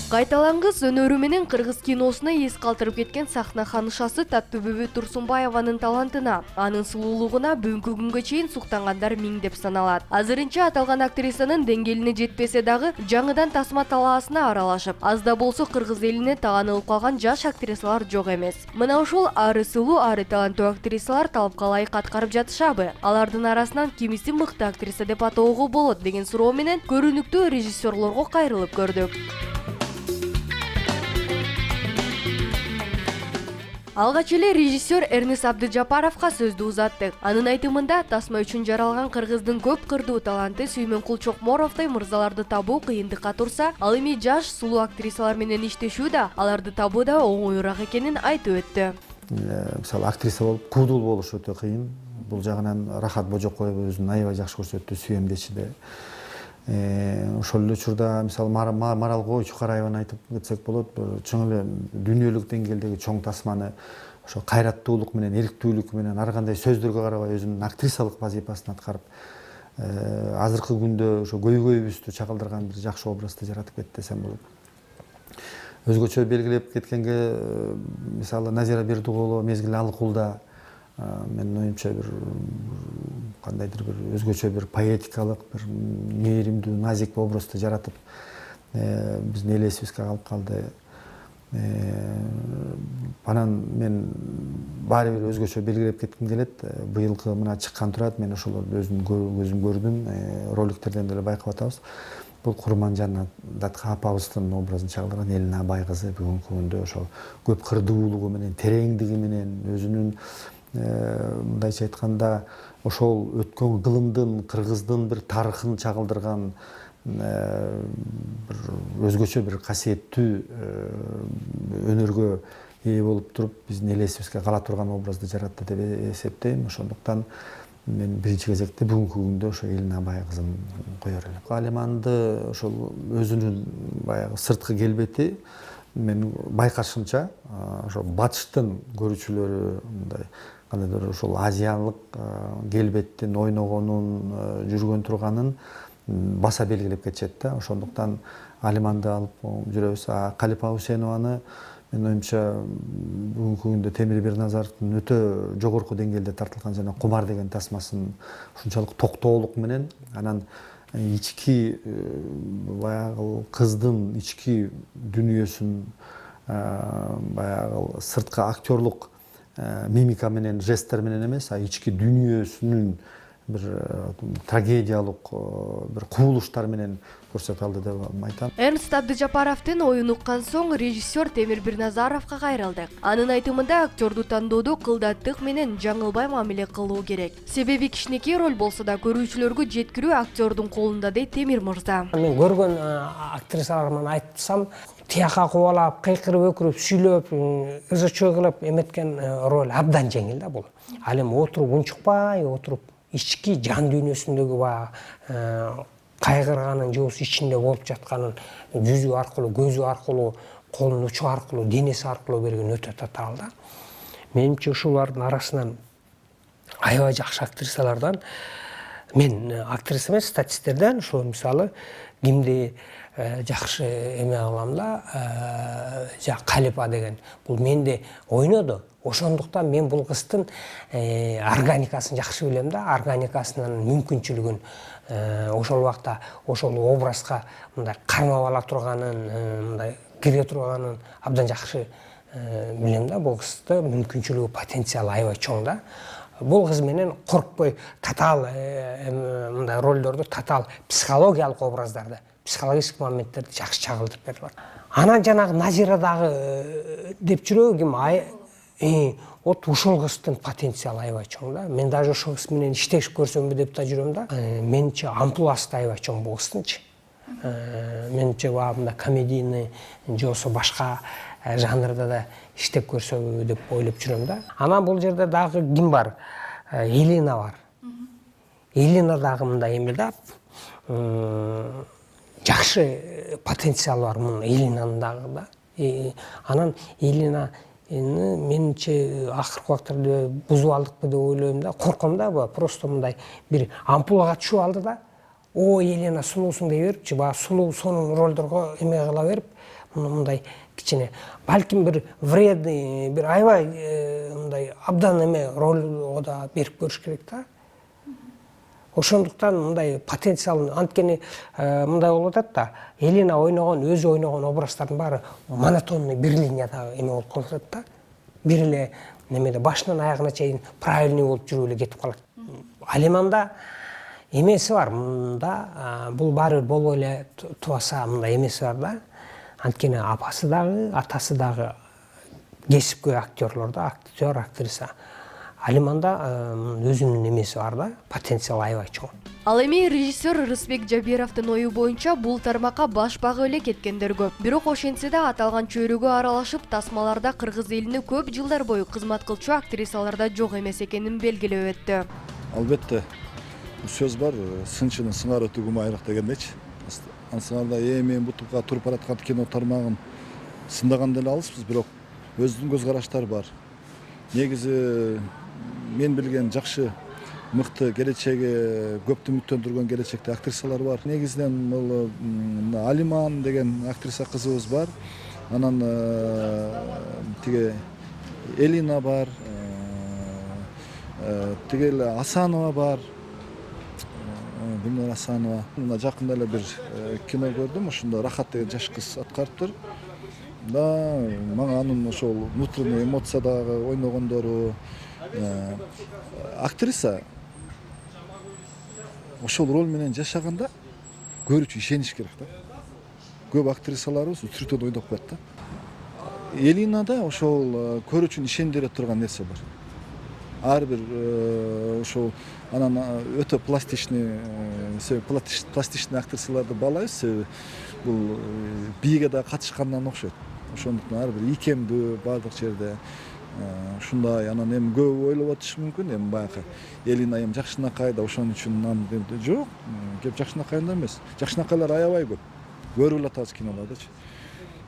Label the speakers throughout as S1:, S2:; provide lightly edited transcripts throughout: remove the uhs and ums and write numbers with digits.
S1: Кайталангыс өнөрү менен кыргыз киносуна эс калтырып кеткен сахна ханышасы Таттыбүбү Турсунбаеванын талантына, анын сулуулугуна бүгүнкү күнгө чейин суктангандар миңдеп саналат. Азырынча аталган актрисанын деңгээлине жетпесе дагы, жаңыдан тасма талаасына аралашып, аз да болсо кыргыз элине таанылып калган жаш актрисалар жок эмес. Мына ушул ары сулуу, ары таланттуу актрисалар талапка ылайык аткарып жатышабы? Алардын арасынан кимиси мыкты актриса деп атоого болот деген суроо менен көрүнүктүү режиссерлорго кайрылып көрдүк. Алгач эле режиссер Эрнис Абдыжапаровго сөздү узаттык. Анын айтымында тасма үчүн жаралган кыргыздын көп кырдуу таланты Сүймөнкул Чокморовдой мырзаларды табуу кыйындыкка турса, ал эми жаш сулуу актрисалар менен иштешүү да, аларды табуу да оңоюраак экенин айтып өттү.
S2: Мисалы актриса болуп, куудул болуш өтө кыйын. Бул жагынан Рахат Божокоева өзүн аябай жакшы көрсөттү, сүйемдечиде. Ошол эле учурда мисалы Марал Чукараеваны айтып кетсек болот. Чоң эле дүйнөлүк деңгээлдеги чоң тасманы ошо кайраттуулук менен, иликтүүлүк менен, ар кандай сөздөргө карабай өзүнүн актрисалык вазифасын аткарып, азыркы күндө ошо көйгөйүбүздү чагылдырган бир жакшы образды жаратып кетти десем болот. Өзгөчө белгилеп кеткенге мисалы Назира Бердуголова мезгил Алыкулда менин оюмча бир кандайдыр бир өзгөчө бир поэтикалык, бир мээримдүү, назик образды жаратып, биздин эл эсибизге калып калды. Анан мен баары бир өзгөчө белгилеп кетким келет. Быйылкы мына чыккан турат, мен ошолорду өзүм көрдүм, роликтерден деле байкап атабыз. Бул Курманжан Датка апабыздын образын чагылдырган Элина Байгызы бүгүнкү күндө ошол көп кырдуулугу менен, тереңдиги менен, өзүнүн мындайча айтканда ошол өткөн кылымдын, кыргыздын бир тарыхын чагылдырган бир өзгөчө бир касиеттүү өнөргө ээ болуп туруп, биздин эл эсибизге кала турган образды жаратты деп эсептейм. Ошондуктан мен биринчи кезекте бүгүнкү күндө ошо Элина Байгызын коёр элем. Алиманды ошол өзүнүн баягы сырткы келбети мен байкашымча ошо батыштын көрүүчүлөрү мындай кандайдыр ошол азиялык келбеттин ойногонун, жүргөн турганын баса белгилеп кетишет да. Ошондуктан Алиманды алып жүрөбүз. Калипа Усенованы мен оюмча бүгүнкү күндө Темир Бирназаровдун өтө жогорку деңгээлде тартылган жана Кумар деген тасмасын ушунчалык токтоолук менен, анан ички баягы кыздын ички дүнүйөсүн баягы сырткы актерлук мимика менен, жесттер менен эмес, ички дүнүйөсүнүн бир трагедиялык бир кубулуштар менен көрсөтө алды деп айтам.
S1: Эрнст Абдыжапаровдун оюн уккан соң режиссер Темир Бирназаровго кайрылдык. Анын айтымында актёрду тандоодо кылдаттык менен жаңылбай мамиле кылуу керек. Себеби кичинекей роль болсо да көрүүчүлөргө жеткирүү актёрдун колунда, дейт Темир мырза.
S3: Мен көргөн актрисаларыман айтсам, тияка кубалап, кыйкырып, өкүрүп, сүйлөп, ызы-чуу кылып эметкен роль абдан жеңил да бул. Ал эми отуруп унчукпай, отуруп ички жан дүйнөсүндөгү баягы кайгырганын же болбосо ичинде болуп жатканын жүзү аркылуу, көзү аркылуу, колунун учу аркылуу, денеси аркылуу берген өтө татаал да. Менимче ушулардын арасынан аябай жакшы актрисалардан, мен актриса эмес, статисттерден ошо мисалы кимди жакшы эме кылам да, Калипа деген бул менде ойноду. Ошондуктан мен бул кыздын органикасын жакшы билем да, органикасынын мүмкүнчүлүгүн, ошол убакта ошол образга мындай кармап ала турганын, мындай кире турганын абдан жакшы билем да. Бул кыздын мүмкүнчүлүгү, потенциалы аябай чоң да. Бул кыз менен коркпой татаал мындай ролдорду, татаал психологиялык образдарды, психологический моменттерди жакшы чагылдырып берип атат. Анан жанагы Назира дагы деп жүрөгүм, вот ушул кыздын потенциалы аябай чоң да. Мен даже ошол кыз менен иштеш көрсөмбү деп да жүрөм да. Менимче амплуасы да аябай чоң бул кыздынчы. Менимче мындай комедийный же болбосо башка жанрда да иштеп көрсөбү деп ойлоп жүрөм да. Анан бул жерде дагы ким бар? Элина бар. Элина дагы мындай эме да. Жакшы потенциалы бар мунун Элинанын дагы да. Анан Элина эми менимче акыркы убактарда бузуп алдыкпы деп ойлойм да, корком да. Просто мындай бир ампулга түшүп алды да, о Елена сулуусуң дей берипчи, баягы сулуу сонун ролдорго эме кыла берип, мындай кичине балким бир вредный, бир аябай мындай абдан эме ролго да берип көрүш керек да. Ошондуктан мындай потенциал, анткени мындай болуп атат да, Елена өзү ойногон образдардын баары монотонный бир линияда эме болуп калып атат да. Бир эле немеде башынан аягына чейин правильный болуп жүрүп эле кетип калат. Ал эми анда эмеси бар, мында бул баары бир болбой эле тубаса мындай эмеси бар да. Анткени апасы дагы, атасы дагы кесипкөй актерлор да, актер, актриса. Ал эми анда өзүнүн эмеси бар да, потенциал аябай чоң.
S1: Ал эми режиссер Рысбек Жабировдун ою боюнча бул тармакка баш багып эле кеткендер көп. Бирок ошентсе да аталган чөйрөгө аралашып тасмаларда кыргыз элине көп жылдар бою кызмат кылчу актрисаларда жок эмес экенин белгилеп өттү.
S4: Албетте сөз бар, сынчынын сыңары түгүм айрак дегендейчи. Ансыңарда эми бутупка туруп бараткан кино тармагын сындаган деле алыспыз, бирок өзүнүн көз караштары бар. Негизи мен билген жакшы мыкты келечеги көптү үмүттөндүргөн келечекте актрисалар бар. Негизинен бул Алиман деген актриса кызыбыз бар. Анан тиги Элина бар. Тиги Асанова бар. Гүлнар Асанова. Мына жакында эле бир кино көрдүм. Ошондо Рахат деген жаш кыз аткарыптыр. Да, мага анын ошол внутренний эмоциядагы ойногондору, актриса ошол роль менен жашаганда көрүүчү ишениш керек да. Көп актрисаларыбыз үтүртөн ойноп коет да. Элинада ошол көрүүчүнү ишендире турган нерсе бар. Ар бир ошол анан өтө пластичный актрисаларды баалайбыз, себеби бул бийге да катышкандан окшойт. Ошондуктан ар бир икемдүү баардык жерде ушундай. Анан эми көп ойлоп атышы мүмкүн, эми баягы Элина эми жакшынакайда, ошон үчүн жок, кеп жакшынакайында эмес. Жакшынакайлар аябай көп. Көрүп атабыз кинолардачы.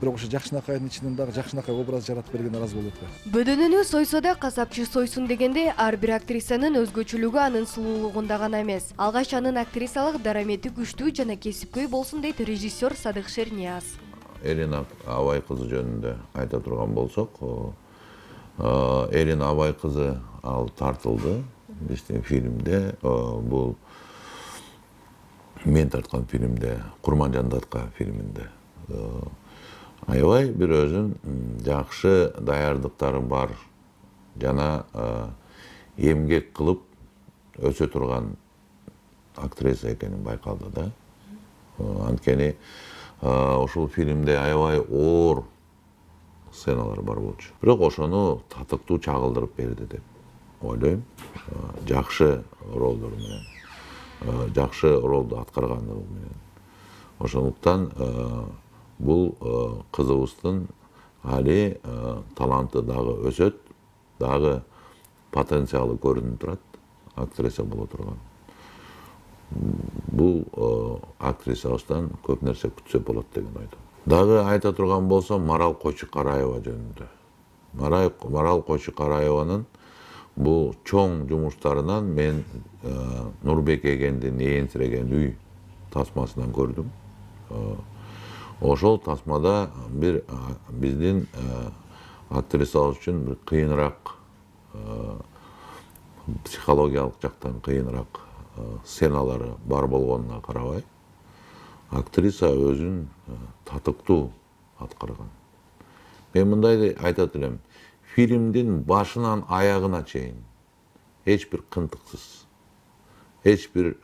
S4: Бирок ошо жакшынакайдын ичинен дагы жакшынакай образ жаратып берген араз болуп атпайбы?
S1: Бөдөнүнү сойсо да касапчы сойсун дегенде ар бир актрисанын өзгөчөлүгү анын сулуулугунда гана эмес. Алгач анын актрисалык дарамети күчтүү жана кесипкөй болсун дейт режиссер Садык Шернияз.
S5: Элина Абай кызы жөнүндө айта турган болсок, Элина Абай кызы ал тартылды биздин фильмде. Бул мен тарткан фильмде, Курманжан тарткан фильминде. Аябай бир өзүн жакшы даярдыктары бар жана эмгек кылып өсө турган актриса экенин байкалды да. Анткени ошол фильмде аябай оор сценалар бар болчу. Бирок ошону татыктуу чагылдырып берди деп ойлойм. Жакшы ролдор менен, жакшы ролду аткаргандыгы менен. Ошондуктан бул кызыбыздын али таланты дагы өсөт, дагы потенциалы көрүнүп турат, актриса боло турган. Бул актрисабыздан көп нерсе күтсө болот деген ойдо. Дагы айта турган болсом, Марал Койчу-Караева жөнүндө. Марал Койчу-Караеванын бул чоң жумуштарынан мен Нурбек Эгендин Ээнсиреген үй тасмасынан көрдүм. Ошол тасмада бир биздин актрисабыз үчүн бир кыйыныраак, психологиялык жактан кыйыныраак сценалары бар болгонуна карабай, актриса өзүн татыктуу аткарган. Мен мындай айтат элем, фильмдин башынан аягына чейин эч бир кынтыксыз, эч бир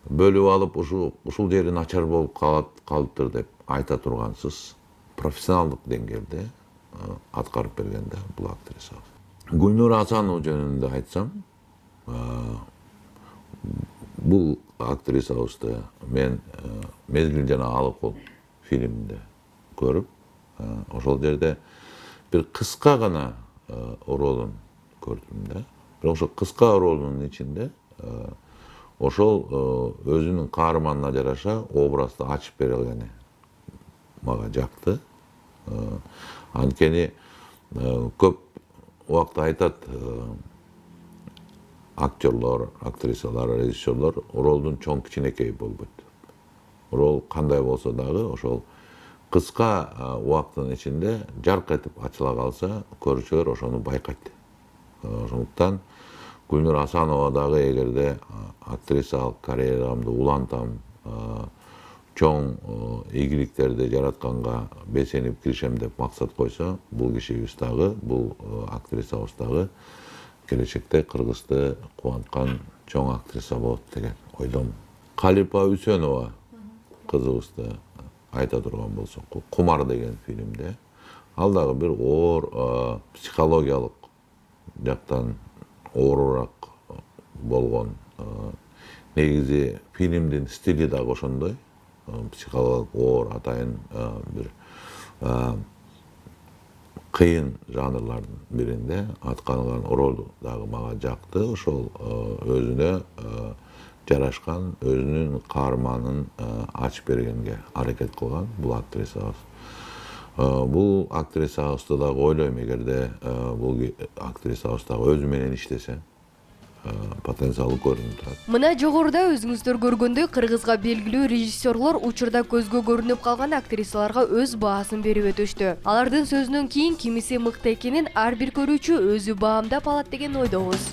S5: бөлүп алып ушул жери начар болуп калыптыр деп айта тургансыз, профессионалдык деңгээлде аткарып берген да бул актриса. Гүлнур Асанова жөнүндө айтсам, бул актрисабызды мен Мезгил жана Алыкол фильминде көрүп, ошол жерде бир кыска гана ролун көрдүм да. Бирок ошол кыска ролунун ичинде ошол өзүнүн каарманына жараша образды ачып бере алганы мага жакты. Анткени көп убакта айтат актерлор, актрисалар, режиссерлор ролдун чоң кичинекей болбойт. Рол кандай болсо дагы ошол кыска убакыттын ичинде жарк этип ачыла калса, көрүүчүлөр ошону байкайт. Ошондуктан Гүлнур Асанова дагы эгерде актрисалык карьерамды улантам, чоң ийгиликтерди жаратканга белсенип киришем деп максат койсо, бул кишибиз дагы, бул актрисабыз дагы келечекте Кыргызды кубанткан чоң актриса болот деген ойдомун. Калипа Үсөнова кызыбызды айта турган болсок, Кумар деген фильмде ал дагы бир оор психологиялык жактан оорураак болгон. Негизи фильмдин стили дагы ошондой. Психологиялык оор атайын бир кыйын жанрлардын биринде аткарылган рол дагы мага жакты. Ошол өзүнө жарашкан, өзүнүн каарманын ачып бергенге аракет кылган бул актрисабыз. Бул актрисабызды дагы ойлойм, эгерде бул актрисабыз дагы өзү менен иштесе, потенциалы көрүнүп турат.
S1: Мына жогоруда өзүңүздөр көргөндөй Кыргызга белгилүү режиссерлор учурда көзгө көрүнүп калган актрисаларга өз баасын берип өтүштү. Алардын сөзүнөн кийин кимиси мыкты экенин ар бир көрүүчү өзү баамдап алат деген ойдобуз.